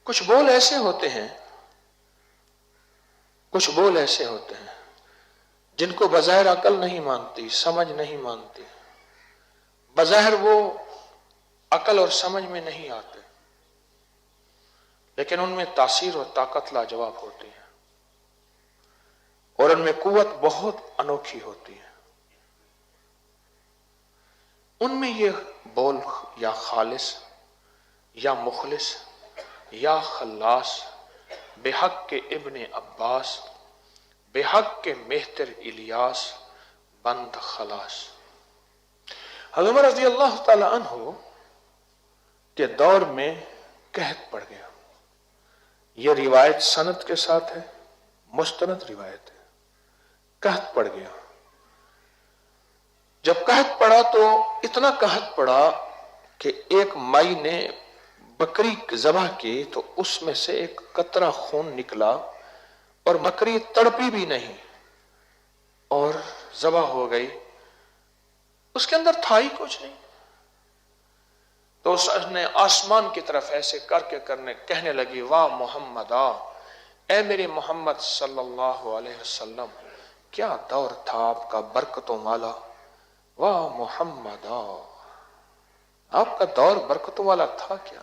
کچھ بول ایسے ہوتے ہیں جن کو بظاہر عقل نہیں مانتی، سمجھ نہیں مانتی، بظاہر وہ عقل اور سمجھ میں نہیں آتے، لیکن ان میں تاثیر اور طاقت لاجواب ہوتی ہے، اور ان میں قوت بہت انوکھی ہوتی ہے۔ ان میں یہ بول یا خالص یا مخلص یا خلاص، بے حق کے ابن عباس، بے حق کے مہتر الیاس، بند خلاص۔ حضرت عمر رضی اللہ تعالی عنہ کے دور میں قحط پڑ گیا۔ یہ روایت سند کے ساتھ ہے، مستند روایت ہے۔ قحط پڑ گیا۔ جب قحط پڑا تو اتنا قحط پڑا کہ ایک مائی نے بکری ذبح کی تو اس میں سے ایک قطرہ خون نکلا، اور بکری تڑپی بھی نہیں اور ذبح ہو گئی، اس کے اندر تھا ہی کچھ نہیں۔ تو اس نے آسمان کی طرف ایسے کر کے کہنے لگی، واہ محمدا، اے میرے محمد صلی اللہ علیہ وسلم، کیا دور تھا آپ کا برکتوں والا، واہ محمدا، آپ کا دور برکتوں والا تھا کیا،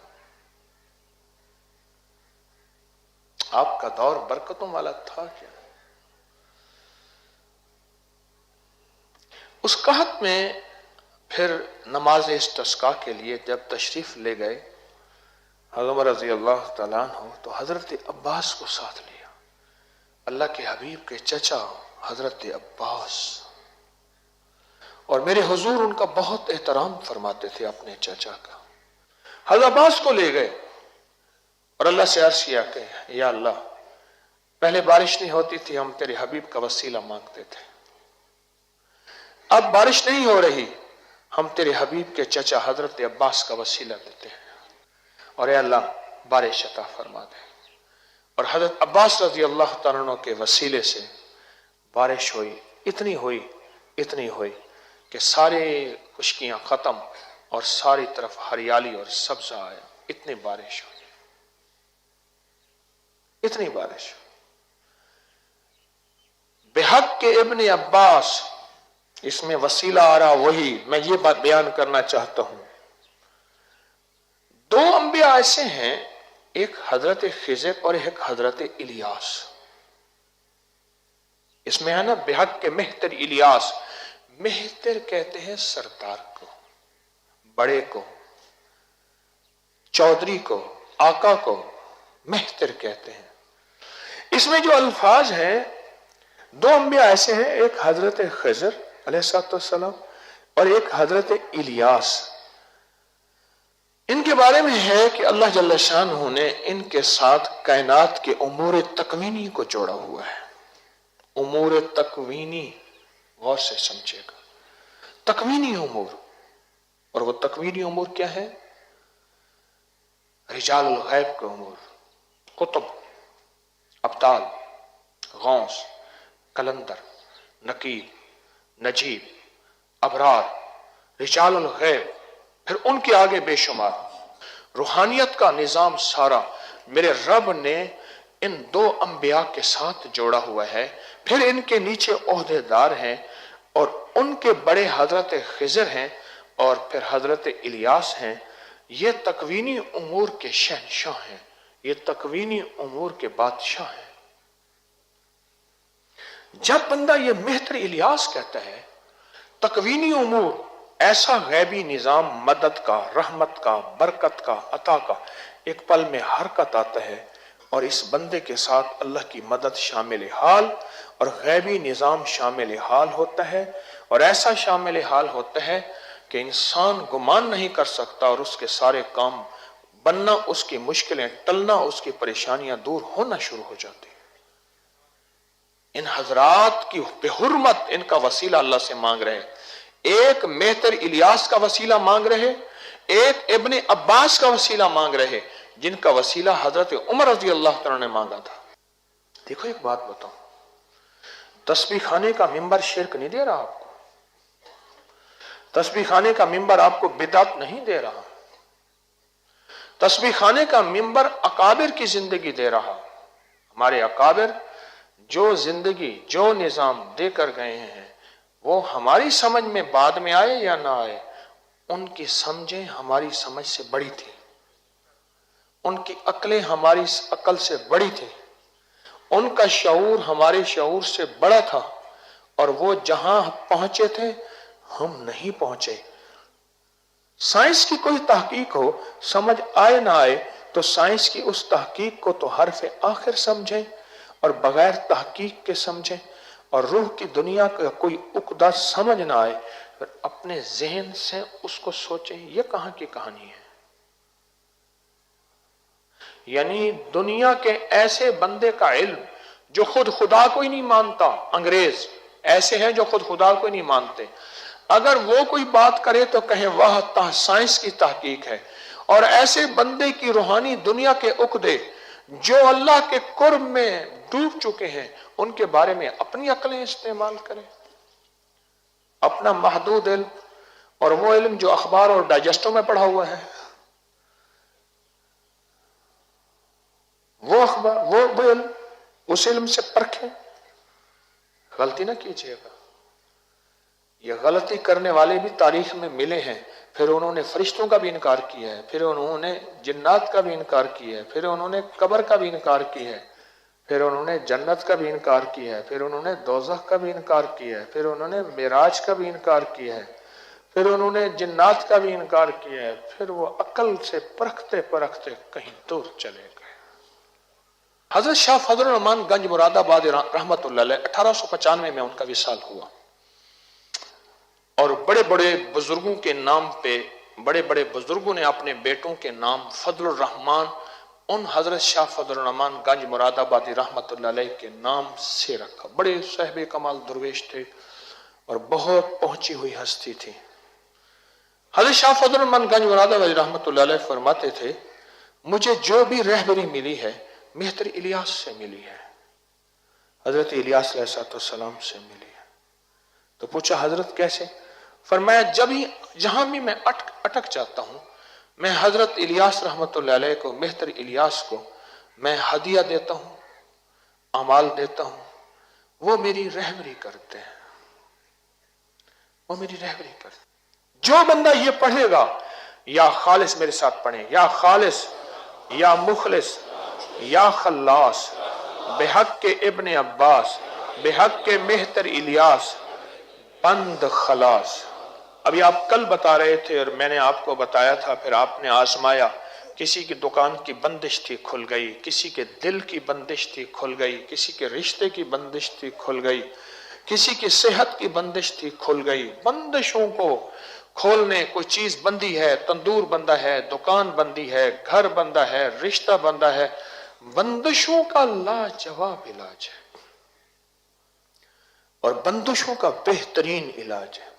آپ کا دور برکتوں والا تھا کیا۔ اس قحط میں پھر نماز استسقاء کے لیے جب تشریف لے گئے حضرت عمر رضی اللہ تعالیٰ عنہ، تو حضرت عباس کو ساتھ لیا، اللہ کے حبیب کے چچا حضرت عباس، اور میرے حضور ان کا بہت احترام فرماتے تھے اپنے چچا کا۔ حضرت عباس کو لے گئے اور اللہ سے عرض کیا کہ یا اللہ، پہلے بارش نہیں ہوتی تھی، ہم تیرے حبیب کا وسیلہ مانگتے تھے، اب بارش نہیں ہو رہی، ہم تیرے حبیب کے چچا حضرت عباس کا وسیلہ دیتے ہیں، اور اے اللہ بارش عطا فرما دے۔ اور حضرت عباس رضی اللہ تعالیٰ عنہ کے وسیلے سے بارش ہوئی، اتنی ہوئی کہ سارے خشکیاں ختم اور ساری طرف ہریالی اور سبزہ آیا، اتنی بارش ہوئی، اتنی بارش۔ بے حق کے ابن عباس، اس میں وسیلہ آ رہا وہی، میں یہ بات بیان کرنا چاہتا ہوں۔ دو انبیاء ایسے ہیں، ایک حضرت خضر اور ایک حضرت الیاس۔ اس میں ہے نا بے حق کے مہتر الیاس، مہتر کہتے ہیں سردار کو، بڑے کو، چودھری کو، آقا کو مہتر کہتے ہیں۔ اس میں جو الفاظ ہیں، دو انبیاء ایسے ہیں، ایک حضرت خضر علیہ السلام اور ایک حضرت الیاس۔ ان کے بارے میں ہے کہ اللہ جل شانہ نے ان کے ساتھ کائنات کے امور تکوینی کو جوڑا ہوا ہے۔ امور تکوینی، غور سے سمجھے گا، تکوینی امور، اور وہ تکوینی امور کیا ہے؟ رجال الغیب کے امور، قطب، ابدال، غوث، کلندر، نقیب، نجیب، ابرار، رجال الغیب، پھر ان کے آگے بے شمار روحانیت کا نظام سارا میرے رب نے ان دو انبیاء کے ساتھ جوڑا ہوا ہے۔ پھر ان کے نیچے عہدے دار ہیں، اور ان کے بڑے حضرت خضر ہیں اور پھر حضرت الیاس ہیں۔ یہ تکوینی امور کے شہنشاہ ہیں، یہ تکوینی امور کے بادشاہ ہیں۔ جب بندہ یہ مہتر الیاس کہتا ہے، تکوینی امور، ایسا غیبی نظام مدد کا، رحمت کا، برکت کا، عطا کا، ایک پل میں حرکت آتا ہے، اور اس بندے کے ساتھ اللہ کی مدد شامل حال اور غیبی نظام شامل حال ہوتا ہے، اور ایسا شامل حال ہوتا ہے کہ انسان گمان نہیں کر سکتا، اور اس کے سارے کام بننا، اس کی مشکلیں ٹلنا، اس کی پریشانیاں دور ہونا شروع ہو جاتی ہیں۔ ان حضرات کی بے حرمت ان کا وسیلہ اللہ سے مانگ رہے، ایک مہتر الیاس کا وسیلہ مانگ رہے، ایک ابن عباس کا وسیلہ مانگ رہے، جن کا وسیلہ حضرت عمر رضی اللہ تعالیٰ نے مانگا تھا۔ دیکھو ایک بات بتاؤں، تسبیح خانے کا ممبر شرک نہیں دے رہا آپ کو، تسبیح خانے کا ممبر آپ کو بدعت نہیں دے رہا، تسبیح خانے کا منبر اکابر کی زندگی دے رہا. ہمارے اکابر جو زندگی جو نظام دے کر گئے ہیں وہ ہماری سمجھ میں بعد میں آئے یا نہ آئے، ان کی سمجھیں ہماری سمجھ سے بڑی تھی، ان کی عقلیں ہماری عقل سے بڑی تھی، ان کا شعور ہمارے شعور سے بڑا تھا، اور وہ جہاں پہنچے تھے ہم نہیں پہنچے. سائنس کی کوئی تحقیق ہو، سمجھ آئے نہ آئے، تو سائنس کی اس تحقیق کو تو حرف آخر سمجھیں اور بغیر تحقیق کے سمجھیں، اور روح کی دنیا کا کوئی عقدہ سمجھ نہ آئے پھر اپنے ذہن سے اس کو سوچیں یہ کہاں کی کہانی ہے. یعنی دنیا کے ایسے بندے کا علم جو خود خدا کو ہی نہیں مانتا، انگریز ایسے ہیں جو خود خدا کو ہی نہیں مانتے، اگر وہ کوئی بات کرے تو کہیں واہ سائنس کی تحقیق ہے. اور ایسے بندے کی روحانی دنیا کے عقدے جو اللہ کے قرب میں ڈوب چکے ہیں، ان کے بارے میں اپنی عقلیں استعمال کریں. اپنا محدود علم اور وہ علم جو اخبار اور ڈائجسٹوں میں پڑھا ہوا ہے، وہ اخبار وہ علم، اس علم سے پرکھیں. غلطی نہ کیجیے گا. یہ غلطی کرنے والے بھی تاریخ میں ملے ہیں. پھر انہوں نے فرشتوں کا بھی انکار کیا ہے، پھر انہوں نے جنات کا بھی انکار کیا ہے، پھر انہوں نے قبر کا بھی انکار کیا ہے، پھر انہوں نے جنت کا بھی انکار کیا ہے، پھر انہوں نے دوزخ کا بھی انکار کیا ہے، پھر انہوں نے معراج کا بھی انکار کیا ہے، پھر انہوں نے جنات کا بھی انکار کیا ہے. پھر وہ عقل سے پرکھتے پرکھتے کہیں دور چلے گئے. حضرت شاہ فضل الرحمان گنج مراد آباد رحمت اللہ علیہ 1895 میں ان کا وصال ہوا، اور بڑے بڑے بزرگوں کے نام پہ بڑے بڑے بزرگوں نے اپنے بیٹوں کے نام فضل الرحمان ان حضرت شاہ فضل الرحمان گنج مراد آبادی رحمت اللہ علیہ کے نام سے رکھا. بڑے صاحب کمال درویش تھے اور بہت پہنچی ہوئی ہستی تھی. حضرت شاہ فضل الرحمان گنج مراد آبادی رحمت اللہ علیہ فرماتے تھے مجھے جو بھی رہبری ملی ہے مہتر الیاس سے ملی ہے، حضرت الیاس علیہ السلام سے ملی ہے. تو پوچھا حضرت کیسے؟ فرمایا جہاں بھی میں اٹک جاتا ہوں میں حضرت الیاس رحمت اللہ علیہ کو، مہتر الیاس کو میں ہدیہ دیتا ہوں، اعمال دیتا ہوں، وہ میری رہبری کرتے ہیں، وہ میری رہبری کرتے ہیں. جو بندہ یہ پڑھے گا، یا خالص میرے ساتھ پڑھیں، یا خالص یا مخلص یا خلاص بحق کے ابن عباس بحق کے مہتر الیاس بند خلاص. ابھی آپ کل بتا رہے تھے اور میں نے آپ کو بتایا تھا، پھر آپ نے آزمایا. کسی کی دکان کی بندش تھی کھل گئی، کسی کے دل کی بندش تھی کھل گئی، کسی کے رشتے کی بندش تھی کھل گئی، کسی کی صحت کی بندش تھی کھل گئی. بندشوں کو کھولنے کوئی چیز بندی ہے، تندور بندہ ہے، دکان بندی ہے، گھر بندہ ہے، رشتہ بندہ ہے. بندشوں کا لاجواب علاج ہے اور بندشوں کا بہترین علاج ہے.